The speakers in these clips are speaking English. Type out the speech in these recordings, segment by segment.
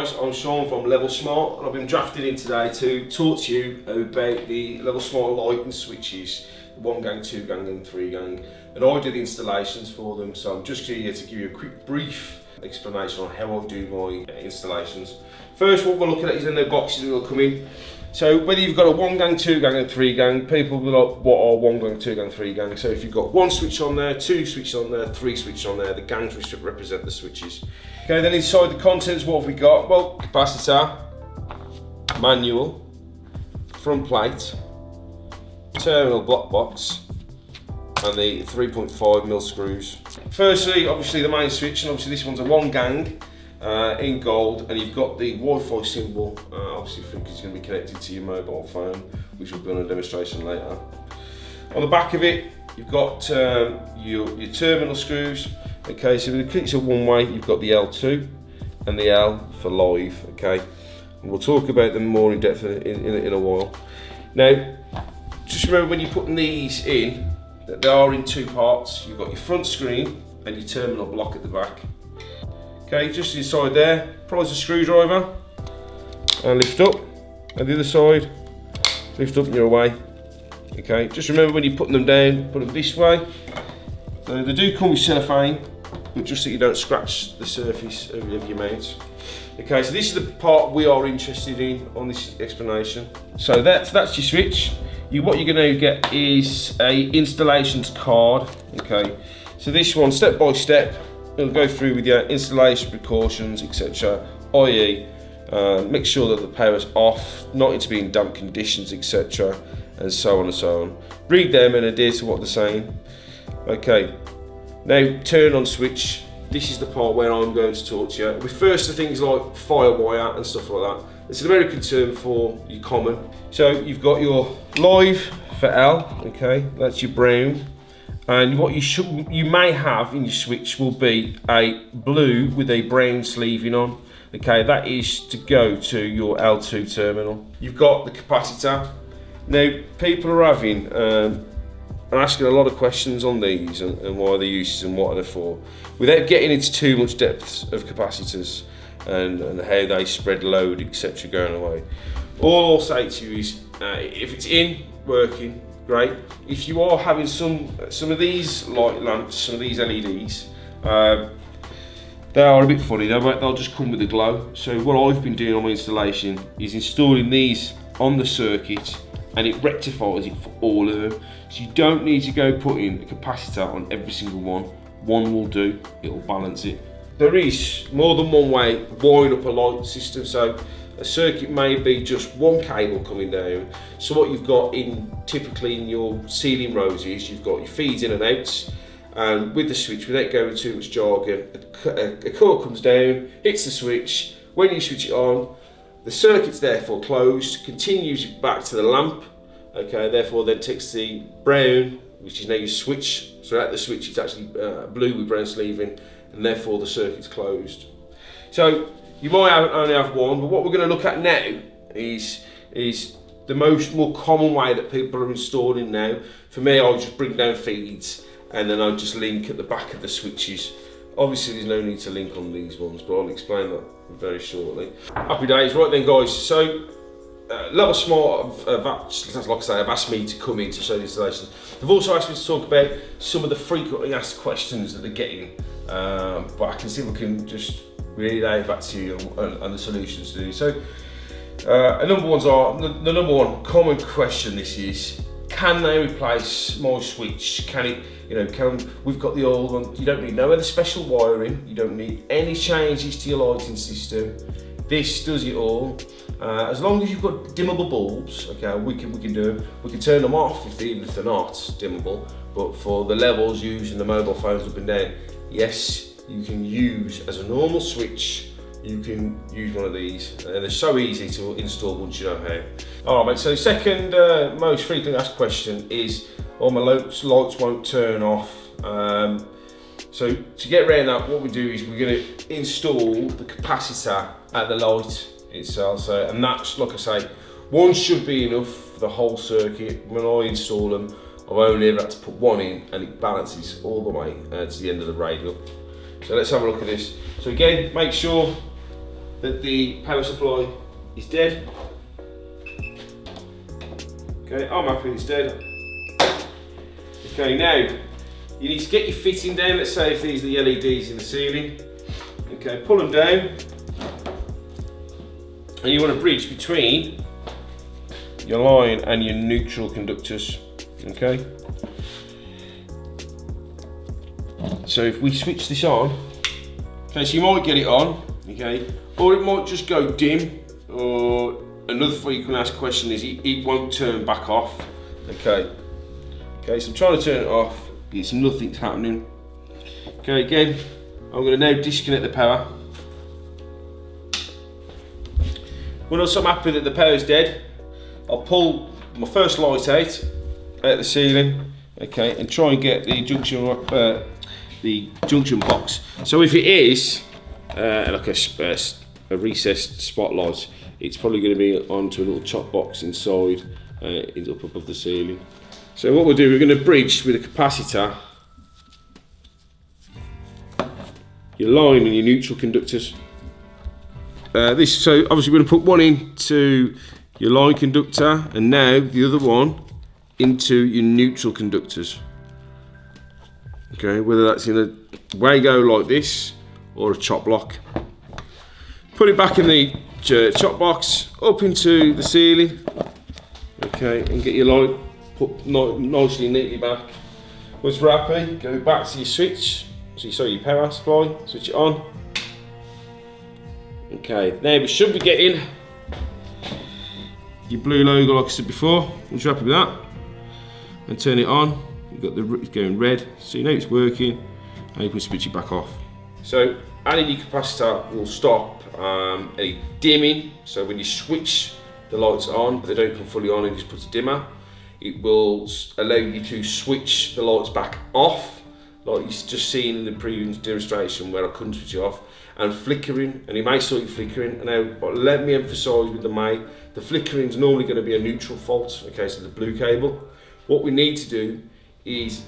guys, I'm Sean from Level Smart, and I've been drafted in today to talk to you about the Level Smart lighting switches, the 1 gang, 2 gang and 3 gang, and I do the installations for them, so I'm just here to give you a quick brief explanation on how I do my installations. First, what we're looking at is in the boxes that will come in. So whether you've got a 1 gang, 2 gang and 3 gang, people will be like, what are 1 gang, 2 gang, 3 gang? So if you've got 1 switch on there, 2 switches on there, 3 switches on there, the gangs which represent the switches. Okay, then inside the contents, what have we got? Well, capacitor, manual, front plate, terminal block box, and the 3.5mm screws. Firstly, obviously the main switch, and obviously this one's a 1 gang in gold, and you've got the Wi-Fi symbol. Obviously, I think it's going to be connected to your mobile phone, which will be on a demonstration later. On the back of it, you've got your terminal screws. Okay, so with the clicks are one way, you've got the L2 and the L for live. Okay, and we'll talk about them more in depth in a while. Now, just remember when you're putting these in, that they are in 2 parts. You've got your front screen and your terminal block at the back. Okay, just inside there, prise the screwdriver and lift up, and the other side, lift up and you're away. Okay, just remember when you're putting them down, put them this way. So they do come with cellophane, but just so you don't scratch the surface of your mount. Okay, so this is the part we are interested in on this explanation. So that's your switch. What you're going to get is a installations card. Okay, so this one, step by step, it'll go through with your installation precautions, etc. i.e. Make sure that the power's off, not to be in damp conditions, etc. and so on and so on. Read them and adhere to what they're saying. Okay, now turn on switch. This is the part where I'm going to talk to you. We refers to things like firewire and stuff like that. It's an American term for your common. So you've got your live for L, okay, that's your brown. And what you may have in your switch will be a blue with a brown sleeving on. Okay, that is to go to your L2 terminal. You've got the capacitor. Now, people are having are asking a lot of questions on these and why they're used and what are they for, without getting into too much depth of capacitors and how they spread load, etc. going away. All I'll say to you is, if it's in, working, great. If you are having some of these light lamps, some of these LEDs, they are a bit funny, they'll just come with a glow. So what I've been doing on my installation is installing these on the circuit, and it rectifies it for all of them. So you don't need to go putting a capacitor on every single one. One will do, it'll balance it. There is more than one way to wind up a light system. So a circuit may be just one cable coming down. So what you've got typically in your ceiling rows is you've got your feeds in and out, and with the switch, without going too much jargon, a cord comes down, hits the switch. When you switch it on, the circuit's therefore closed, continues back to the lamp. Okay, therefore then takes the brown, which is now your switch. So at the switch, it's actually blue with brown sleeving, and therefore the circuit's closed. So you might only have one, but what we're going to look at now is the more common way that people are installing now. For me, I'll just bring down feeds, and then I'll just link at the back of the switches. Obviously, there's no need to link on these ones, but I'll explain that very shortly. Happy days. Right then, guys. So, Level Smart have asked me to come in to show the installations. They've also asked me to talk about some of the frequently asked questions that they're getting, but I can see if we can just relay back to you and the solutions to do. So, the number one common question this is: can they replace my switch? Can it? We've got the old one. You don't need no other special wiring. You don't need any changes to your lighting system. This does it all. As long as you've got dimmable bulbs, okay, we can do them. We can turn them off even if they're not dimmable. But for the levels used in the mobile phones up and down, yes, you can use as a normal switch. You can use one of these, and they're so easy to install once you know how. All right, mate. So second most frequently asked question is, my lights won't turn off. So to get around that, what we do is we're going to install the capacitor at the light itself. So, and that's, like I say, one should be enough for the whole circuit. When I install them, I've only ever had to put one in, and it balances all the way to the end of the radial. So let's have a look at this. So again, make sure that the power supply is dead. Okay, I'm happy it's dead. Okay, now you need to get your fitting down. Let's say if these are the LEDs in the ceiling. Okay, pull them down, and you want to bridge between your line and your neutral conductors. Okay. So if we switch this on, okay, so you might get it on, okay, or it might just go dim, or another thing you can ask question is it won't turn back off. Okay. Okay, so I'm trying to turn it off, it's nothing's happening. Okay, again, I'm going to now disconnect the power. Once I'm happy that the power's dead, I'll pull my first light out at the ceiling, okay, and try and get the junction box. So if it is like a recessed spotlight, it's probably going to be onto a little chop box inside, up above the ceiling. So what we'll do, we're going to bridge with a capacitor your line and your neutral conductors. So obviously we're going to put one into your line conductor and now the other one into your neutral conductors. Okay, whether that's in a Wago like this or a chop block. Put it back in the chop box, up into the ceiling. Okay, and get your light put nicely, neatly back. Once we're happy, go back to your switch. So your power supply, switch it on. Okay, now we should be getting your blue logo like I said before. Once you're happy with that, and turn it on, you've got it's going red, so you know it's working, and you can switch it back off. So adding your capacitor will stop any dimming, so when you switch the lights on, they don't come fully on and just put a dimmer. It will allow you to switch the lights back off, like you've just seen in the previous demonstration where I couldn't switch it off, and flickering, and you may saw it flickering. Now let me emphasise with the flickering is normally going to be a neutral fault, okay, so the blue cable. What we need to do is,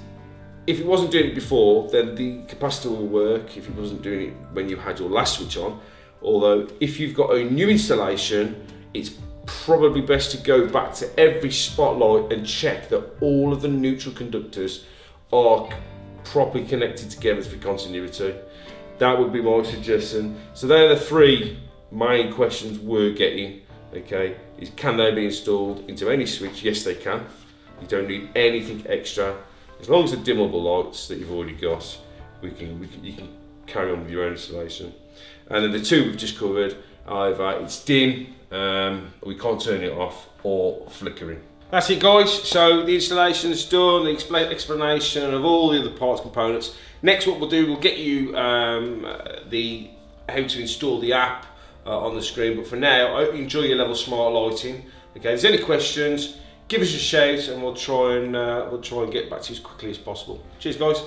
if it wasn't doing it before, then the capacitor will work if it wasn't doing it when you had your last switch on. Although if you've got a new installation, it's probably best to go back to every spotlight and check that all of the neutral conductors are properly connected together for continuity. That would be my suggestion. So they're the three main questions we're getting. Okay, is can they be installed into any switch? Yes, they can. You don't need anything extra. As long as the dimmable lights that you've already got, you can carry on with your own installation. And then the two we've just covered, either it's dim, we can't turn it off, or flickering. That's it, guys. So the installation's done, the explanation of all the other parts components. Next, what we'll do, we'll get you how to install the app on the screen. But for now, I hope you enjoy your Level Smart lighting. Okay, if there's any questions, give us a shout, and we'll try and get back to you as quickly as possible. Cheers, guys.